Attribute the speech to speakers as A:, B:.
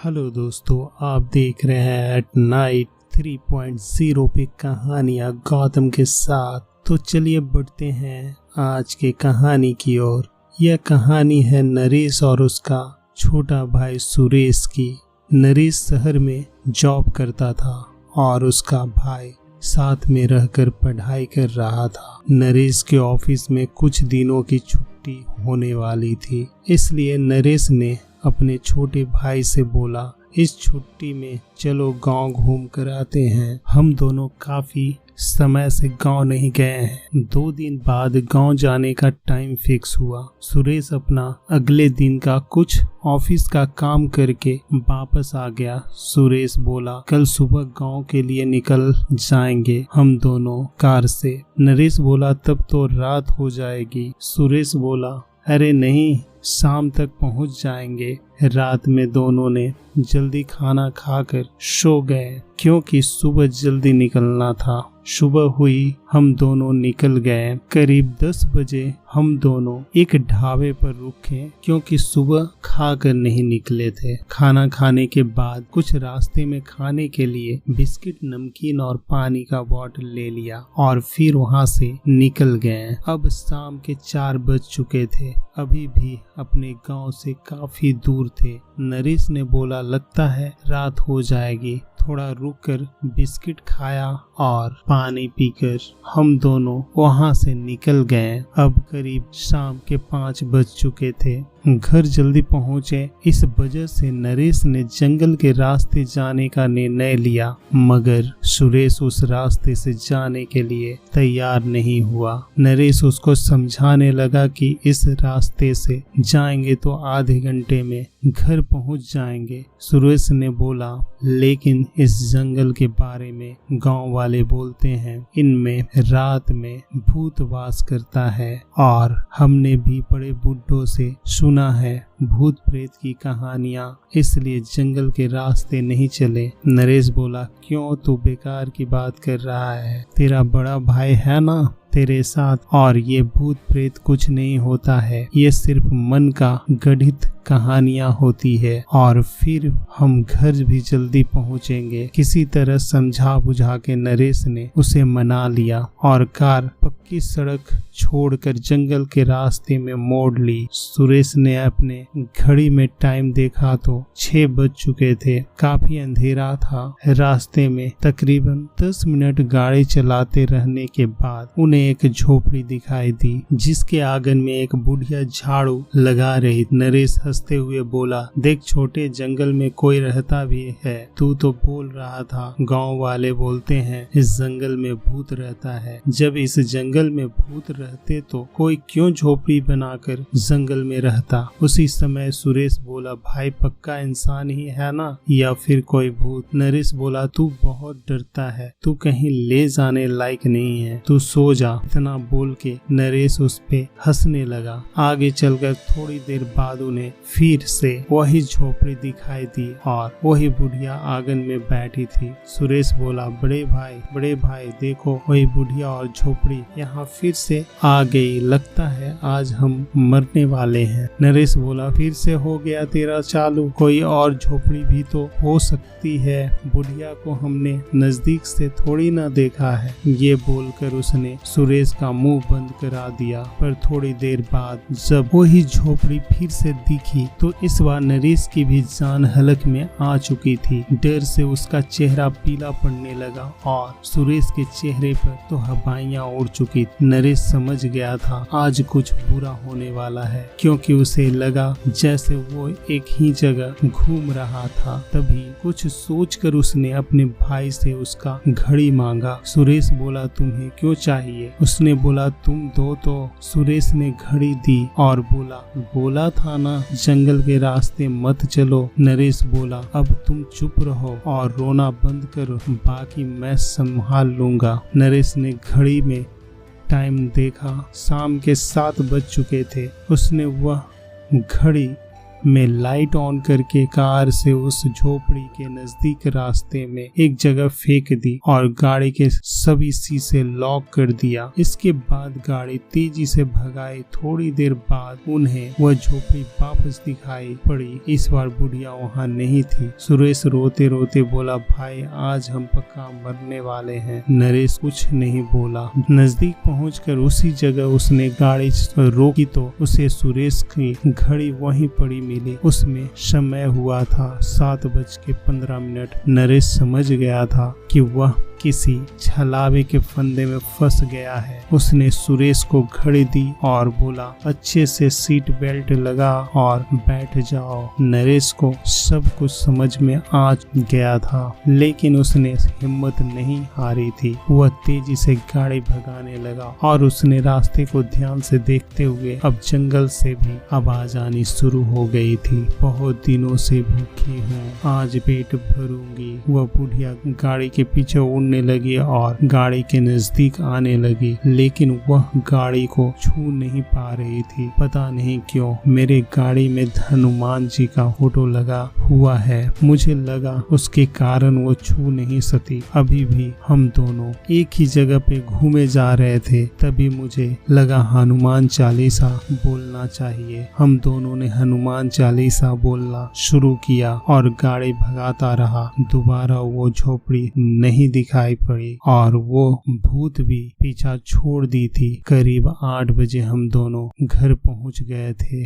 A: Hello दोस्तों, आप देख रहे हैं एट नाइट 3.0 पे कहानियां गौतम के साथ। तो चलिए बढ़ते हैं आज के कहानी की ओर। यह कहानी है नरेश और उसका छोटा भाई सुरेश की। नरेश शहर में जॉब करता था और उसका भाई साथ में रहकर पढ़ाई कर रहा था। नरेश के ऑफिस में कुछ दिनों की छुट्टी होने वाली थी, इसलिए नरेश ने अपने छोटे भाई से बोला, इस छुट्टी में चलो गांव घूम कर आते हैं। हम दोनों काफी समय से गांव नहीं गए हैं। 2 दिन बाद गांव जाने का टाइम फिक्स हुआ। सुरेश अपना अगले दिन का कुछ ऑफिस का काम करके वापस आ गया। सुरेश बोला, कल सुबह गांव के लिए निकल जाएंगे हम दोनों कार से। नरेश बोला, तब तो रात हो जाएगी। सुरेश बोला, अरे नहीं, शाम तक पहुंच जाएंगे। रात में दोनों ने जल्दी खाना खाकर सो गए क्योंकि सुबह जल्दी निकलना था। सुबह हुई, हम दोनों निकल गए। करीब 10 बजे हम दोनों एक ढाबे पर रुके क्योंकि सुबह खाकर नहीं निकले थे। खाना खाने के बाद कुछ रास्ते में खाने के लिए बिस्किट, नमकीन और पानी का बॉटल ले लिया और फिर वहां से निकल गए। अब शाम के 4 बज चुके थे। अभी भी अपने गांव से काफी दूर थे। नरेश ने बोला, लगता है रात हो जाएगी। थोड़ा रुककर बिस्किट खाया और पानी पीकर हम दोनों वहां से निकल गए। अब करीब शाम के 5 बज चुके थे। घर जल्दी पहुंचे, इस वजह से नरेश ने जंगल के रास्ते जाने का निर्णय लिया, मगर सुरेश उस रास्ते से जाने के लिए तैयार नहीं हुआ। नरेश उसको समझाने लगा कि इस रास्ते से जाएंगे तो आधे घंटे में घर पहुंच जाएंगे। सुरेश ने बोला, लेकिन इस जंगल के बारे में गांव वाले बोलते हैं इनमें रात में भूत वास करता है और हमने भी बड़े बुड्ढों से सुना है भूत प्रेत की कहानियां, इसलिए जंगल के रास्ते नहीं चले। नरेश बोला, क्यों तू बेकार की बात कर रहा है? तेरा बड़ा भाई है ना तेरे साथ, और ये भूत प्रेत कुछ नहीं होता है। ये सिर्फ मन का गढ़ित कहानियां होती है और फिर हम घर भी जल्दी पहुंचेंगे। किसी तरह समझा बुझा के नरेश ने उसे मना लिया और कार पक्की सड़क छोड़कर जंगल के रास्ते में मोड़ ली। सुरेश ने अपने घड़ी में टाइम देखा तो 6 बज चुके थे। काफी अंधेरा था। रास्ते में तकरीबन 10 मिनट गाड़ी चलाते रहने के बाद उन्हें एक झोपड़ी दिखाई दी, जिसके आंगन में एक बुढ़िया झाड़ू लगा रही। नरेश हंसते हुए बोला, देख छोटे, जंगल में कोई रहता भी है। तू तो बोल रहा था गांव वाले बोलते हैं इस जंगल में भूत रहता है। जब इस जंगल में भूत रहते तो कोई क्यों झोपड़ी बनाकर जंगल में रहता? उसी समय सुरेश बोला, भाई पक्का इंसान ही है ना, या फिर कोई भूत? नरेश बोला, तू बहुत डरता है, तू कहीं ले जाने लायक नहीं है, तू सो जा। इतना बोल के नरेश उस पे हंसने लगा। आगे चलकर थोड़ी देर बाद उन्हें फिर से वही झोपड़ी दिखाई दी और वही बुढ़िया आंगन में बैठी थी। सुरेश बोला, बड़े भाई देखो, वही बुढ़िया और झोपड़ी यहाँ फिर से आ गई। लगता है आज हम मरने वाले हैं। नरेश बोला, फिर से हो गया तेरा चालू? कोई और झोपड़ी भी तो हो सकती है, बुढ़िया को हमने नजदीक से थोड़ी ना देखा है। ये बोलकर उसने सुरेश का मुंह बंद करा दिया। पर थोड़ी देर बाद जब वही झोपड़ी फिर से दिखी तो इस बार नरेश की भी जान हलक में आ चुकी थी। डर से उसका चेहरा पीला पड़ने लगा और सुरेश के चेहरे पर तो हवाइयां उड़ चुकी थी। नरेश समझ गया था आज कुछ बुरा होने वाला है, क्योंकि उसे लगा जैसे वो एक ही जगह घूम रहा था। तभी कुछ सोचकर उसने अपने भाई से उसका घड़ी मांगा। सुरेश बोला, तुम्हें क्यों चाहिए? उसने बोला, तुम दो तो। सुरेश ने घड़ी दी और बोला था ना जंगल के रास्ते मत चलो। नरेश बोला, अब तुम चुप रहो और रोना बंद करो, बाकी मैं संभाल लूंगा। नरेश ने घड़ी में टाइम देखा, शाम के 7 बज चुके थे। उसने वह घड़ी मैं लाइट ऑन करके कार से उस झोपड़ी के नजदीक रास्ते में एक जगह फेंक दी और गाड़ी के सभी शीशे लॉक कर दिया। इसके बाद गाड़ी तेजी से भगाई। थोड़ी देर बाद उन्हें वह झोपड़ी वापस दिखाई पड़ी। इस बार बुढ़िया वहाँ नहीं थी। सुरेश रोते रोते बोला, भाई आज हम पक्का मरने वाले हैं। नरेश कुछ नहीं बोला। नजदीक पहुंचकर उसी जगह उसने गाड़ी रोकी तो उसे सुरेश की घड़ी वहीं पड़ी मिली। उसमें समय हुआ था 7:15। नरेश समझ गया था कि वह किसी छलावे के फंदे में फंस गया है। उसने सुरेश को घड़ी दी और बोला, अच्छे से सीट बेल्ट लगा और बैठ जाओ। नरेश को सब कुछ समझ में आ गया था, लेकिन उसने हिम्मत नहीं हारी थी। वह तेजी से गाड़ी भगाने लगा और उसने रास्ते को ध्यान से देखते हुए अब जंगल से भी आवाज आनी शुरू हो गई थी। बहुत दिनों से भूखी हूँ, आज पेट भरूंगी। वह बुढ़िया गाड़ी के पीछे उड़ने लगी और गाड़ी के नजदीक आने लगी, लेकिन वह गाड़ी को छू नहीं पा रही थी। पता नहीं क्यों मेरे गाड़ी में हनुमान जी का फोटो लगा हुआ है। मुझे लगा उसके कारण वो छू नहीं सकती। अभी भी हम दोनों एक ही जगह पे घूमे जा रहे थे, तभी मुझे लगा हनुमान चालीसा बोलना चाहिए। हम दोनों ने हनुमान चालीसा बोलना शुरू किया और गाड़ी भगाता रहा। दोबारा वो झोपड़ी नहीं दिखाई पड़ी और वो भूत भी पीछा छोड़ दी थी। करीब 8 बजे हम दोनों घर पहुंच गए थे।